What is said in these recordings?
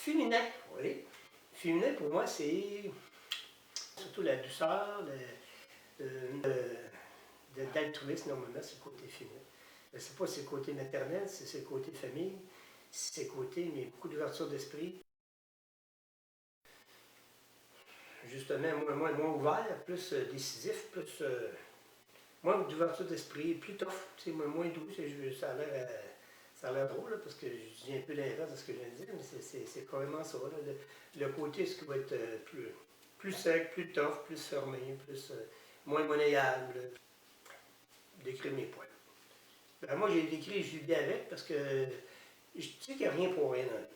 Féminin, oui. Féminin, pour moi, c'est surtout la douceur, d'altruisme, normalement, c'est le côté féminin. Je ne sais pas si c'est le côté maternel, si c'est le côté famille, si c'est le côté, mais beaucoup d'ouverture d'esprit. Justement, moins ouvert, plus décisif, plus moins d'ouverture d'esprit, plus tough, moins doux. Ça a l'air drôle, là, parce que je dis un peu l'inverse de ce que je viens de dire, mais c'est carrément ça. Là. Le côté, ce qui va être plus sec, plus tough, plus fermé, plus moins monnayable. Décrire mes poils. Ben, moi, j'ai décrit, je vis bien avec, parce que je sais qu'il n'y a rien pour rien dans la vie.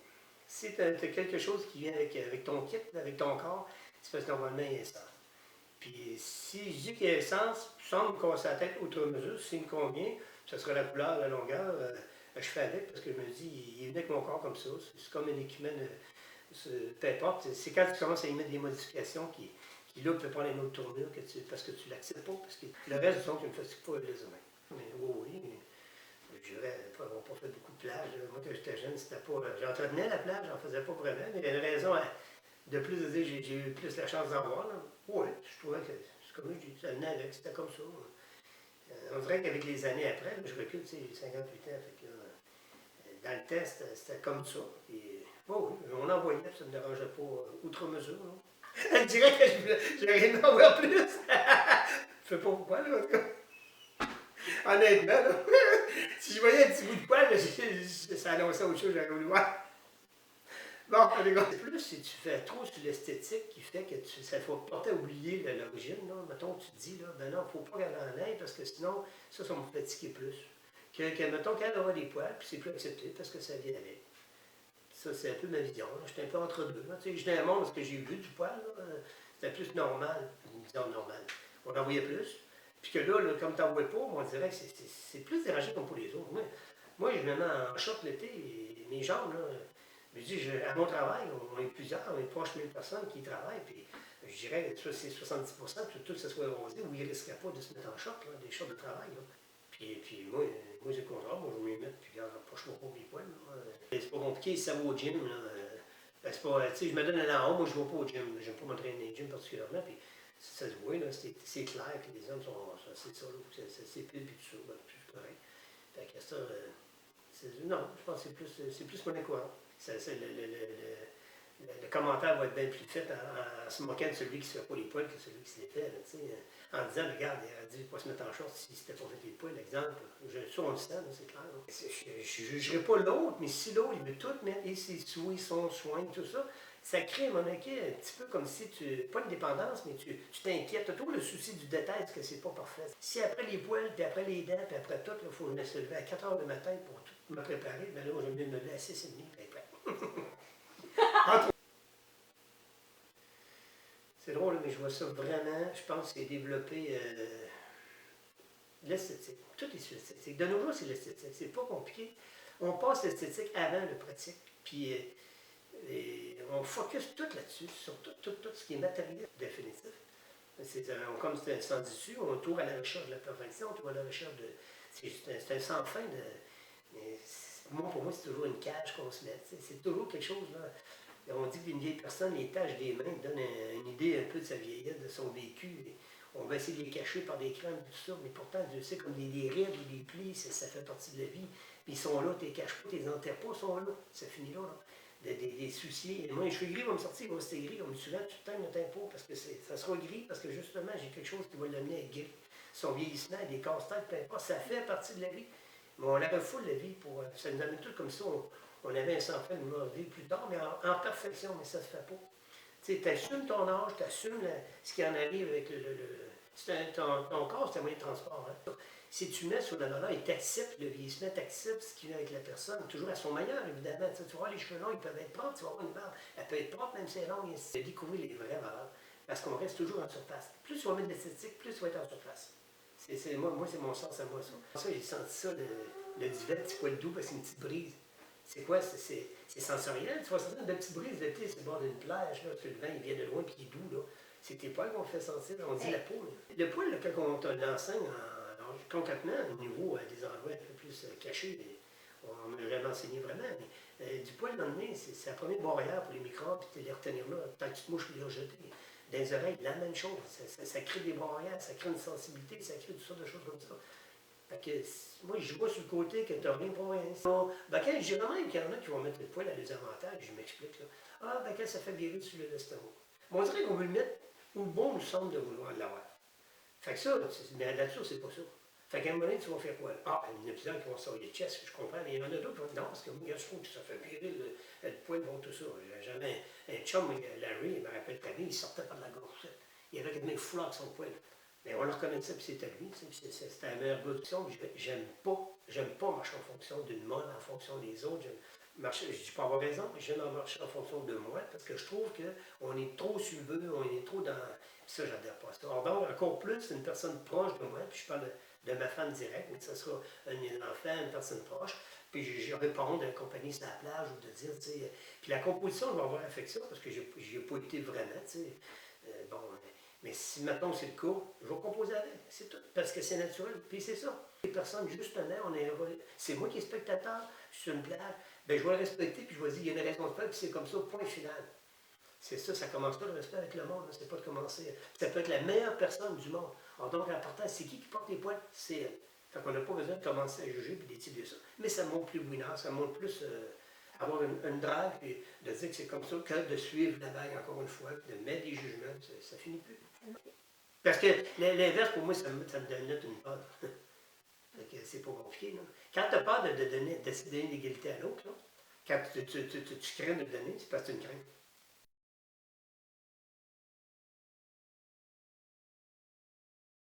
Si tu as quelque chose qui vient avec ton kit, avec ton corps, c'est parce que normalement, il y a un sens. Puis si je dis qu'il y a un sens, sans me casser la tête outre mesure, s'il me convient, ce sera la couleur, la longueur, je fais avec parce que je me dis, il est venu avec mon corps comme ça. C'est comme un équipement, peu importe. C'est quand tu commences à y mettre des modifications qui là, peut prendre une autre tournure parce que tu ne l'acceptes pas. Parce que le reste, disons, tu ne me fatigue pas les humains. Mais oui, je dirais, on n'a pas fait beaucoup de plage. Moi, quand j'étais jeune, c'était pas. J'entretenais la plage, j'en faisais pas vraiment, mais il y a une raison. De plus de dire j'ai eu plus la chance d'en voir. Oui, je trouvais que, c'est comme je dis, ça venait avec, c'était comme ça. On dirait qu'avec les années après, là, je recule, tu sais, j'ai 58 ans, fait que, dans le temps, c'était comme ça. Et, oui, on en voyait, ça ne me dérangeait pas outre mesure. Elle dirait que j'aurais aimé en voir plus. Je ne sais pas pourquoi, là, en tout cas. Honnêtement, là, si je voyais un petit bout de poil, ça annonçait autre chose, j'aurais voulu voir. Bon, les gars, plus si tu fais trop sur l'esthétique qui fait que ça faut porter à oublier l'origine, là. Mettons, tu te dis, là, ben non, il ne faut pas regarder en l'air parce que sinon, ça va me fatiguer plus. Mettons, qu'elle aura des poils, puis c'est plus accepté parce que ça vient avec. Ça, c'est un peu ma vision. J'étais un peu entre deux. Tu sais, j'étais un monde parce que j'ai vu du poil, c'était plus normal, une vision normale. On en voyait plus. Puis que là comme tu n'en vois pas, on dirait que c'est plus dérangé comme pour les autres. Moi je me mets en short l'été, et mes jambes, là, je dis, à mon travail, on est plusieurs, on est proche de 1000 personnes qui y travaillent, puis je dirais que c'est 70%, puis tout ça soit rosé, où ils ne risqueraient pas de se mettre en short, là, des shorts de travail. Là. Puis moi j'ai le contraire, moi je vais m'y mettre, puis regarde, approche-moi pas mes poils. C'est pas compliqué, ça va au gym. Là. Ben, c'est pas, je me donne un an haut, moi je ne vais pas au gym, j'aime pas m'entraîner au gym particulièrement, puis ça se voit, c'est clair que les hommes sont c'est ça, c'est pile, puis tout ça, ben, c'est correct. Fait que ça, non, je pense que c'est plus mon incohérent. Le commentaire va être bien plus fait en se moquant de celui qui ne se fait pas les poils que celui qui se les fait. Là, en disant, regarde, il a dit, il ne faut pas se mettre en short si c'était pas fait les poils, exemple. Ça, on le sait, c'est clair. Je ne jugerai pas l'autre, mais si l'autre, il veut tout mettre, et ses souhaits, son soin, tout ça, ça crée, mon inquiet, un petit peu comme si pas une dépendance, mais tu t'inquiètes. Tu as toujours le souci du détail, parce que c'est pas parfait. Si après les poils, puis après les dents, puis après tout, il faut me se lever à 4 h du matin pour tout me préparer, ben là, j'aime mieux me lever à 6 h 30, puis prêt. C'est drôle, mais je vois ça vraiment, je pense que c'est développer l'esthétique. Tout est sur l'esthétique. De nos jours, c'est l'esthétique. C'est pas compliqué. On passe l'esthétique avant le pratique. Puis on focus tout là-dessus, sur tout ce qui est matériel définitif. Comme c'est un sans issue, on tourne à la recherche de la perfection, on tourne à la recherche de. C'est un sans fin de. Mais pour moi, c'est toujours une cage qu'on se met. C'est toujours quelque chose, là. On dit qu'une vieille personne, les taches des mains donnent une idée un peu de sa vieillesse, de son vécu. On va essayer de les cacher par des crèmes, tout ça, mais pourtant, Dieu sait, comme des rides ou des plis, ça fait partie de la vie. Puis ils sont là, tu les caches pas, tu les enterres pas, ils sont là. Ça finit là. Des soucis. Et moi, les cheveux gris vont me sortir, ils vont rester gris. On me dit souvent, tu teins, ne teins pas, parce que ça sera gris, parce que justement, j'ai quelque chose qui va l'amener à être gris. Son vieillissement, des casse-têtes, peu importe, ça fait partie de la vie. Mais on la refoule, la vie, ça nous amène tout comme ça. On avait un sans-fin de vouloir vivre plus tard, mais en perfection, mais ça ne se fait pas. Tu assumes ton âge, tu assumes ce qui en arrive avec ton corps, c'est un moyen de transport. Hein. Si tu mets sur la valeur et tu acceptes le vieillissement, tu acceptes ce qui vient avec la personne, toujours à son meilleur, évidemment. Tu vois, les cheveux longs, ils peuvent être propres, tu vas avoir une barbe, elle peut être propre, même si elle est longue, et de découvrir les vraies valeurs. Parce qu'on reste toujours en surface. Plus tu vas mettre de l'esthétique, plus tu vas être en surface. Moi, c'est mon sens à moi, ça. J'ai senti ça, le divan, petit poil doux, parce que c'est une petite brise. C'est quoi? C'est sensoriel. Tu vas sentir une petite brise d'été sur le bord d'une plage. Là. Le vent, il vient de loin puis il est doux. Là. C'est tes poils qu'on fait sentir. On dit la peau. Là. Le poil, là, quand on te l'enseigne concrètement, au niveau des endroits un peu plus cachés, On ne m'a jamais enseigné vraiment, mais du poil dans le nez, c'est la première barrière pour les microbes, puis de les retenir là, tant que tu te mouches, les rejeter. Dans les oreilles, la même chose. Ça crée des barrières, ça crée une sensibilité, ça crée toutes sortes de choses comme ça. Fait que, moi, je vois sur le côté que tu n'as rien pour rien. Ben, quand je dirais même qu'il y en a qui vont mettre le poil à désavantage, je m'explique. Là. Ah, ben, quand ça fait virer sur l'estomac. Mais on dirait qu'on veut le mettre où bon nous semble de vouloir l'avoir. Fait que ça, mais la nature, c'est pas ça. Fait qu'à un moment donné, tu vas faire quoi? Ah, il y en a plusieurs qui vont sortir les chest, je comprends, mais il y en a d'autres qui vont dire non, parce que moi, je trouve que ça fait virer le poil, bon, tout ça. J'ai jamais. Un chum, Larry, il me rappelle ta vie, il sortait par la gorge. Il avait quasiment foulard avec son poil. Mais on le reconnaissait, puis c'était lui, c'était la meilleure production. J'aime pas marcher en fonction d'une mode, en fonction des autres. Je peux avoir raison, mais j'aime marcher en fonction de moi, parce que je trouve qu'on est trop subveux, on est trop dans. Puis ça, j'adhère pas à ça. Alors, donc, encore plus, une personne proche de moi, puis je parle de ma femme directe, mais que ce soit un enfant, une personne proche, puis je réponds d'accompagner sur la plage ou de dire, tu sais. Puis la composition, je vais avoir fait ça, parce que j'ai pas été vraiment, tu sais. Bon, mais si maintenant c'est le cas, je vais composer avec, c'est tout, parce que c'est naturel, puis c'est ça. Les personnes, justement, c'est moi qui est spectateur, je suis sur une plage, ben je vais le respecter, puis je vais dire, il y a une raison de faire, puis c'est comme ça, point final. C'est ça, ça commence pas le respect avec le monde, c'est pas de commencer. Ça peut être la meilleure personne du monde. Alors donc, l'important, c'est qui porte les poils? C'est elle. Fait qu'on n'a pas besoin de commencer à juger et d'étudier ça. Mais ça montre plus winner, ça montre plus avoir une drague et de dire que c'est comme ça que de suivre la vague encore une fois, de mettre des jugements, ça finit plus. Parce que l'inverse, pour moi, ça me donne une peur. C'est pas compliqué. Là. Quand tu as peur de donner l'égalité à l'autre, quand tu crains de le donner, c'est parce que tu une crainte.